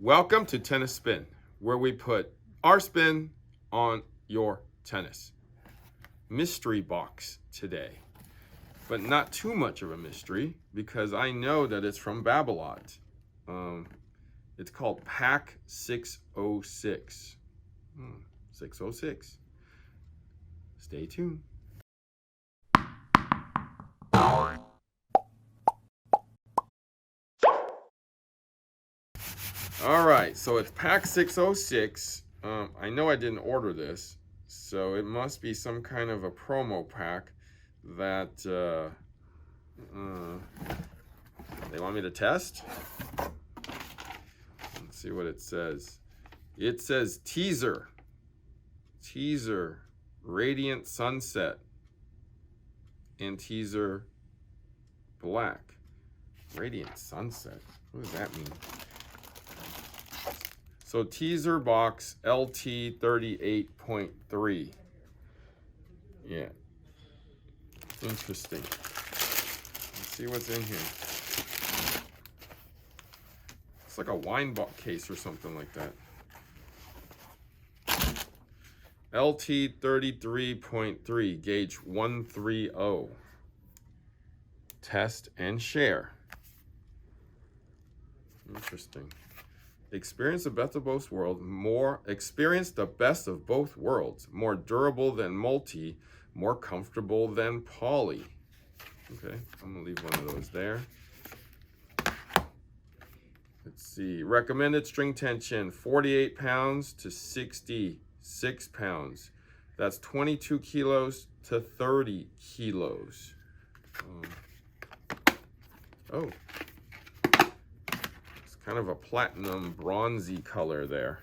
Welcome to Tennis Spin, where we put our spin on your tennis. Mystery box today, but not too much of a mystery because I know that it's from Babolat. It's called Pack 606. 606. Stay tuned. All right, so it's Pack 606. I know I didn't order this, so it must be some kind of a promo pack that they want me to test. Let's see what it says. It says teaser, radiant sunset, and teaser black. Radiant sunset, what does that mean? So teaser box LT 38.3. Yeah. Interesting. Let's see what's in here. It's like a wine box case or something like that. LT 33.3, gauge 130. Test and share. Interesting. Experience the best of both worlds. Experience the best of both worlds. More durable than multi, more comfortable than poly. Okay, I'm gonna leave one of those there. Let's see. Recommended string tension 48 pounds to 66 pounds. That's 22 kilos to 30 kilos. Oh. Kind of a platinum bronzy color there.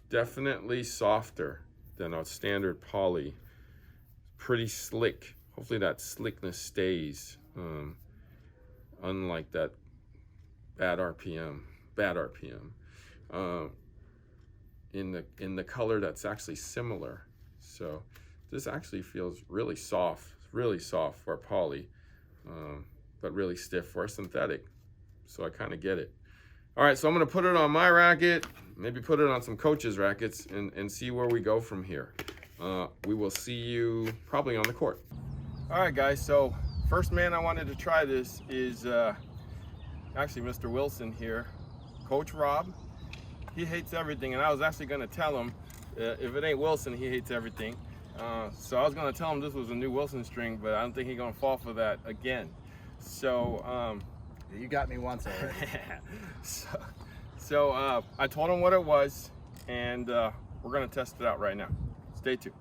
Definitely softer than a standard poly. Pretty slick. Hopefully that slickness stays. Unlike that bad RPM. In the color that's actually similar. So this actually feels really soft for poly. But really stiff for a synthetic. So I kind of get it. All right, so I'm gonna put it on my racket, maybe put it on some coaches' rackets and see where we go from here. We will see you probably on the court. All right, guys, so first man I wanted to try this is actually Mr. Wilson here. Coach Rob, he hates everything, and I was actually gonna tell him, if it ain't Wilson, he hates everything. So I was gonna tell him this was a new Wilson string, but I don't think he's gonna fall for that again. So you got me once already. so I told him what it was, and we're gonna test it out right now. Stay tuned.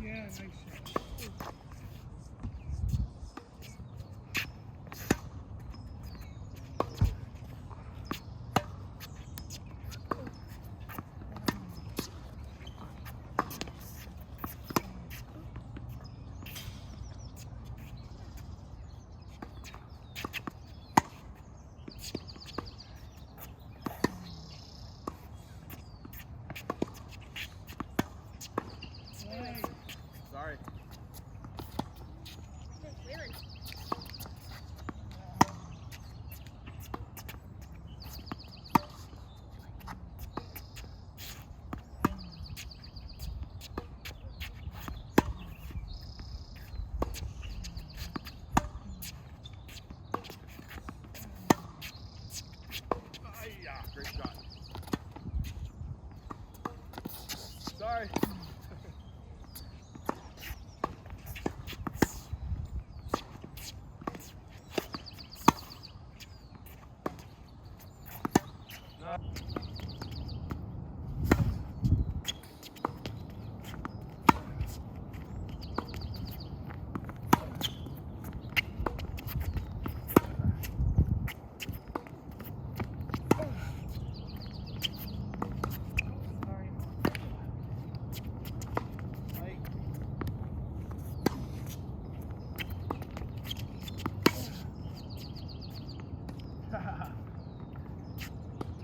Yeah, nice shot. Sorry. Great shot. Sorry.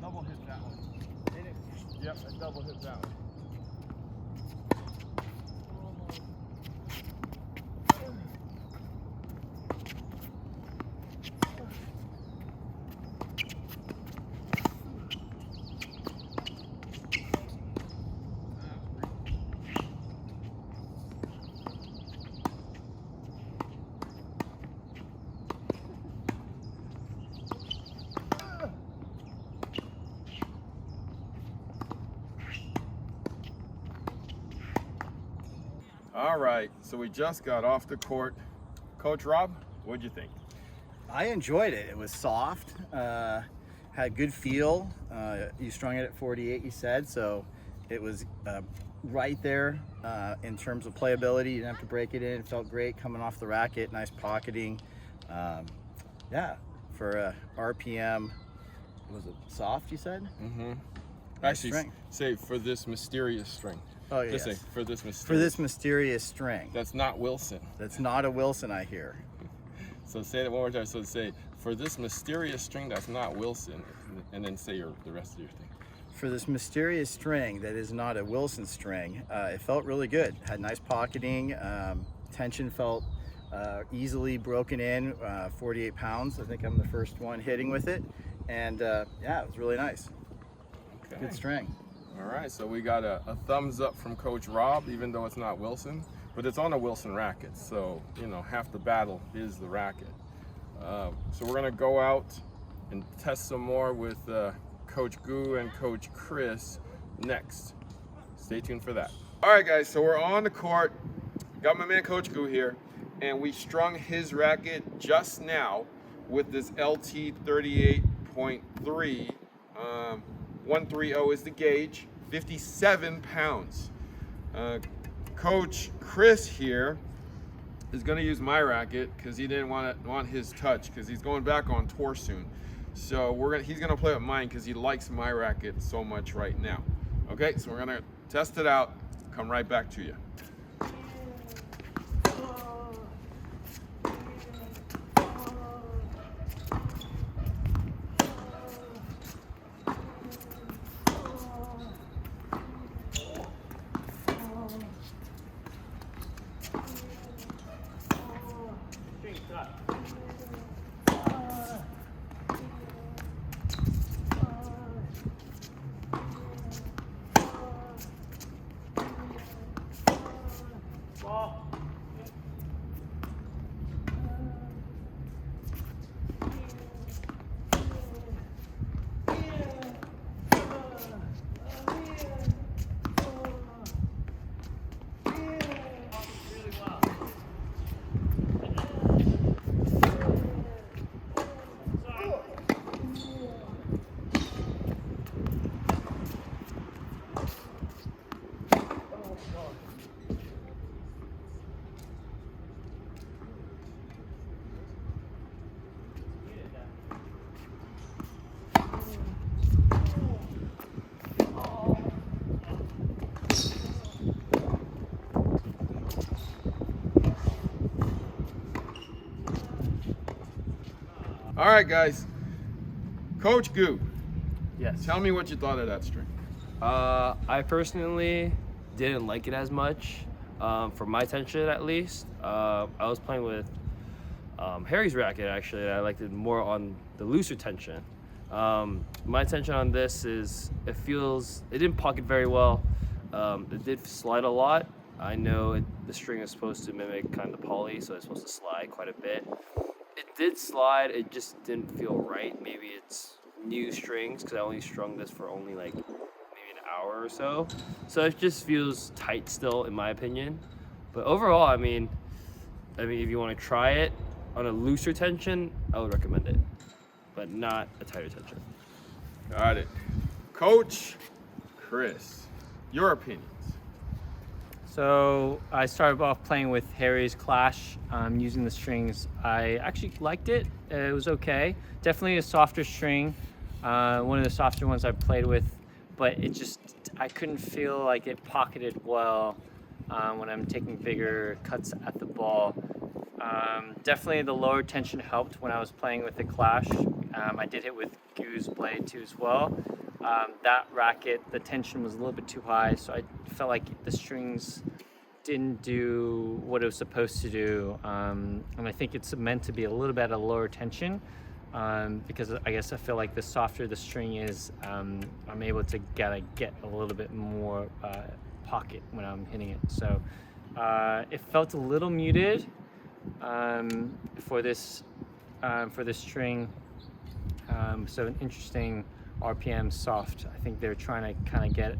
Double hit. Yep, a double hit that one. All right, so we just got off the court. Coach Rob, what'd you think? I enjoyed it. It was soft, had good feel. You strung it at 48, you said, so it was right there in terms of playability. You didn't have to break it in. It felt great coming off the racket, nice pocketing. Yeah, for RPM, was it soft, you said? Mm-hmm. Nice Actually, string. say for this mysterious string. Oh, yes. Just say for this mysterious. For this mysterious string. That's not Wilson. That's not a Wilson, I hear. So say that one more time. So say for this mysterious string that's not Wilson, and then say the rest of your thing. For this mysterious string that is not a Wilson string, it felt really good. Had nice pocketing. Tension felt easily broken in. 48 pounds. I think I'm the first one hitting with it, and yeah, it was really nice. Okay. Good string. All right, so we got a thumbs up from Coach Rob, even though it's not Wilson, but it's on a Wilson racket. So, you know, half the battle is the racket. So we're gonna go out and test some more with Coach Gu and Coach Chris next. Stay tuned for that. All right, guys, so we're on the court. Got my man Coach Gu here, and we strung his racket just now with this LT 38.3. 130 is the gauge, 57 pounds. Coach Chris here is gonna use my racket because he didn't want his touch because he's going back on tour soon. So he's gonna play with mine because he likes my racket so much right now. Okay, so we're gonna test it out, come right back to you. All right, guys. Coach Gu, Yes. tell me what you thought of that string. I personally didn't like it as much, for my tension at least. I was playing with Harry's racket actually, and I liked it more on the looser tension. My tension on this is it didn't pocket very well. It did slide a lot. I know the string is supposed to mimic kind of the poly, so it's supposed to slide quite a bit. It did slide, it just didn't feel right. Maybe it's new strings because I only strung this for only like maybe an hour or so. So it just feels tight still in my opinion. But overall, I mean if you want to try it on a looser tension, I would recommend it, but not a tighter tension. Got it. Coach Chris, your opinions. So I started off playing with Harry's Clash, using the strings. I actually liked it. It was okay. Definitely a softer string, one of the softer ones I've played with, but I couldn't feel like it pocketed well when I'm taking bigger cuts at the ball. Definitely the lower tension helped when I was playing with the Clash. I did hit with Gu's blade too as well. That racket, the tension was a little bit too high, so I felt like the strings didn't do what it was supposed to do. And I think it's meant to be a little bit at a lower tension, because I guess I feel like the softer the string is, I'm able to get a little bit more pocket when I'm hitting it. So it felt a little muted for this string. So an interesting RPM soft. I think they're trying to kind of get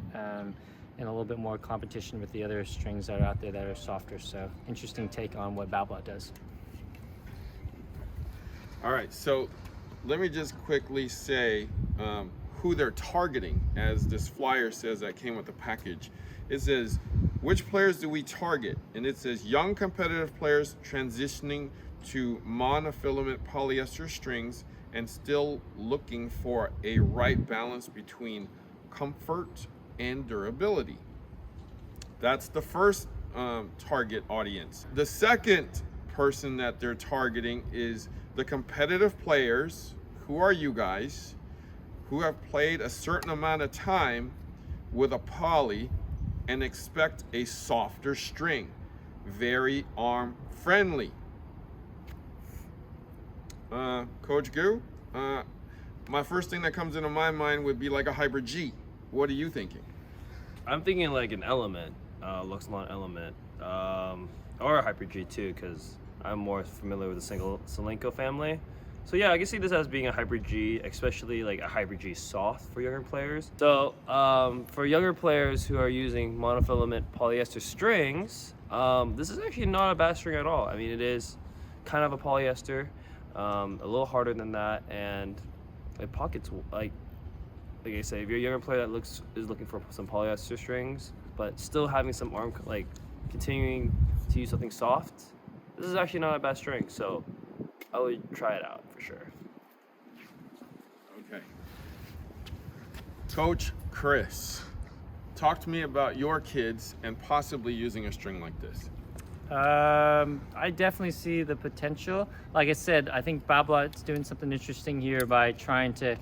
in a little bit more competition with the other strings that are out there that are softer. So interesting take on what Babolat does. All right, so let me just quickly say who they're targeting, as this flyer says that came with the package. It says, which players do we target? And it says young competitive players transitioning to monofilament polyester strings and still looking for a right balance between comfort and durability. That's the first target audience. The second person that they're targeting is the competitive players. Who are you guys? Who have played a certain amount of time with a poly and expect a softer string, very arm friendly. Coach Gu, my first thing that comes into my mind would be like a Hybrid G. What are you thinking? I'm thinking like an Element, Luxilon Element, or a Hyper G too, because I'm more familiar with the single Solenko family. So yeah, I can see this as being a Hybrid G, especially like a Hybrid G soft for younger players. So for younger players who are using monofilament polyester strings, this is actually not a bad string at all. I mean, it is kind of a polyester, a little harder than that, and it pockets like I say, if you're a younger player that is looking for some polyester strings, but still having some arm, like continuing to use something soft, this is actually not a bad string. So I would try it out for sure. Okay. Coach Chris, talk to me about your kids and possibly using a string like this. I definitely see the potential. Like I said, I think Babolat's doing something interesting here by trying to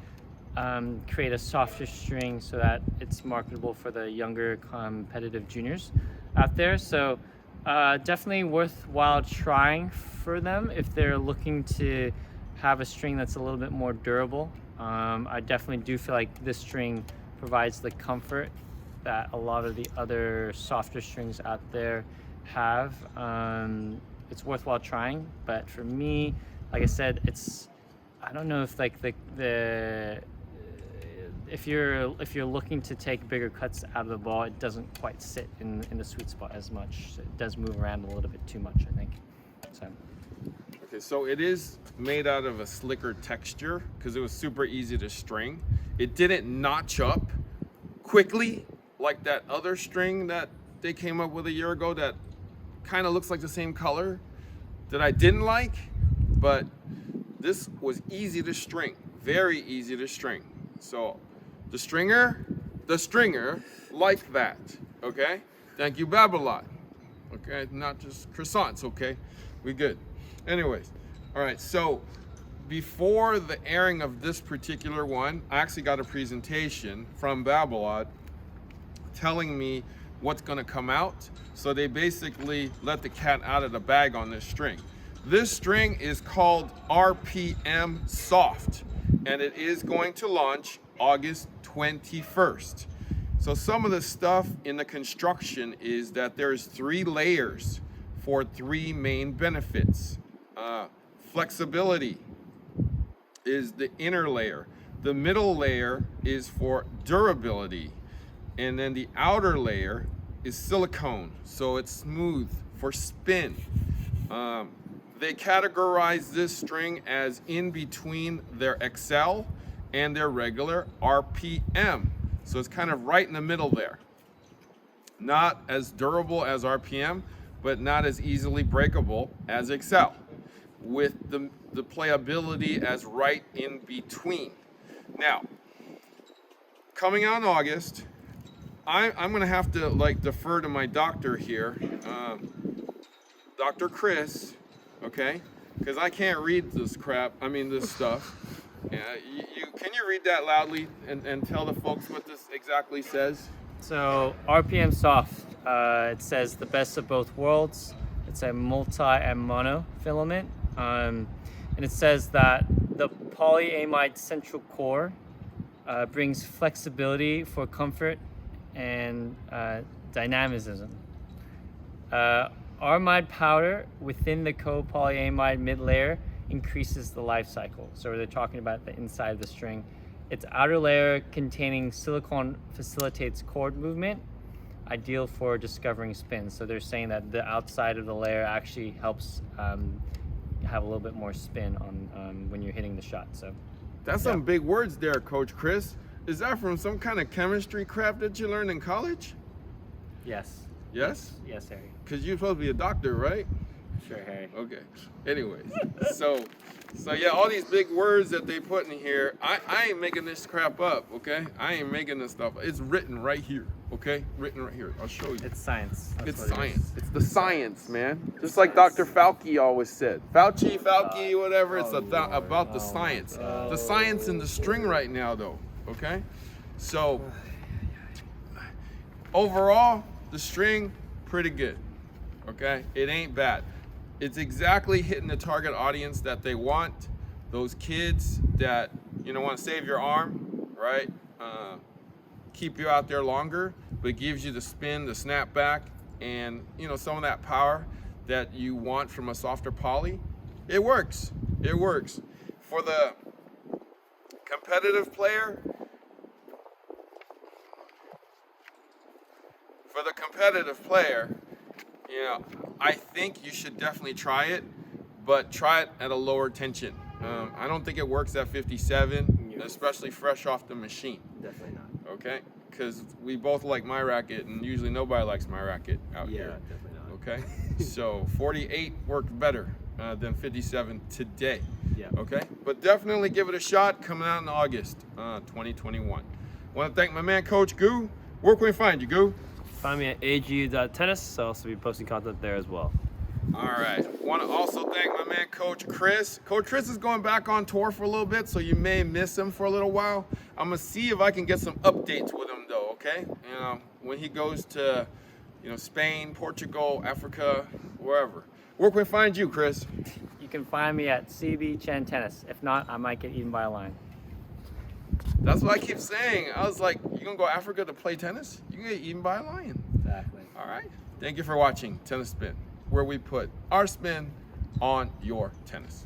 create a softer string so that it's marketable for the younger competitive juniors out there. So definitely worthwhile trying for them if they're looking to have a string that's a little bit more durable. I definitely do feel like this string provides the comfort that a lot of the other softer strings out there have. It's worthwhile trying, but for me, like I said, I don't know if like if you're looking to take bigger cuts out of the ball, it doesn't quite sit in the sweet spot as much. It does move around a little bit too much, I think. So. Okay, so it is made out of a slicker texture because it was super easy to string. It didn't notch up quickly like that other string that they came up with a year ago that kind of looks like the same color that I didn't like, but this was easy to string, very easy to string. So the stringer liked that, okay? Thank you, Babolat. Okay, not just croissants, okay? We good. Anyways, all right, so before the airing of this particular one, I actually got a presentation from Babolat telling me what's gonna come out. So they basically let the cat out of the bag on this string. This string is called RPM Soft, and it is going to launch August 21st. So some of the stuff in the construction is that there's 3 layers for 3 main benefits. Flexibility is the inner layer. The middle layer is for durability. And then the outer layer is silicone, so it's smooth for spin. They categorize this string as in between their XL and their regular RPM. So it's kind of right in the middle there. Not as durable as RPM, but not as easily breakable as XL, with the playability as right in between. Now, coming out in August, I'm gonna have to like defer to my doctor here, Dr. Chris, okay? Because I can't read this crap, this stuff. Yeah, you can you read that loudly and tell the folks what this exactly says? So RPM Soft, it says the best of both worlds. It's a multi and mono filament, and it says that the polyamide central core brings flexibility for comfort and dynamism. Armide powder within the copolyamide mid layer increases the life cycle. So they're talking about the inside of the string. Its outer layer containing silicone facilitates chord movement, ideal for discovering spins. So they're saying that the outside of the layer actually helps have a little bit more spin on when you're hitting the shot. So That's some big words there, Coach Chris. Is that from some kind of chemistry crap that you learned in college? yes, Yes? yes, Harry. Because you're supposed to be a doctor, right? Sure, Harry. Okay. Anyways, so yeah, all these big words that they put in here, I ain't making this crap up, okay? I ain't making this stuff. It's written right here, okay? Written right here. I'll show you. It's science. That's It's what it science. is. It's the science, man. Just like Dr. Fauci always said. Fauci, whatever. It's about the science. The science in the string right now, though. Okay. So overall, the string pretty good. Okay. It ain't bad. It's exactly hitting the target audience that they want. Those kids that want to save your arm, right? Keep you out there longer, but gives you the spin, the snap back, and some of that power that you want from a softer poly. It works. It works. For the competitive player, I think you should definitely try it, but try it at a lower tension. I don't think it works at 57, especially fresh off the machine. Definitely not. Okay, because we both like my racket, and usually nobody likes my racket out here. Definitely not. Okay, so 48 worked better than 57 today. Yeah. Okay, but definitely give it a shot. Coming out in August 2021. Want to thank my man Coach Goo. Where can we find you, Goo? Find me at agu.tennis. I'll also be posting content there as well. All right. Want to also thank my man Coach Chris. Coach Chris is going back on tour for a little bit, so you may miss him for a little while. I'm gonna see if I can get some updates with him though. Okay. When he goes to, Spain, Portugal, Africa, wherever. Where can we find you, Chris? You can find me at CB Chien Tennis. If not, I might get eaten by a lion. That's what I keep saying. I was like, you gonna go to Africa to play tennis? You can get eaten by a lion. Exactly. All right. Thank you for watching Tennis Spin, where we put our spin on your tennis.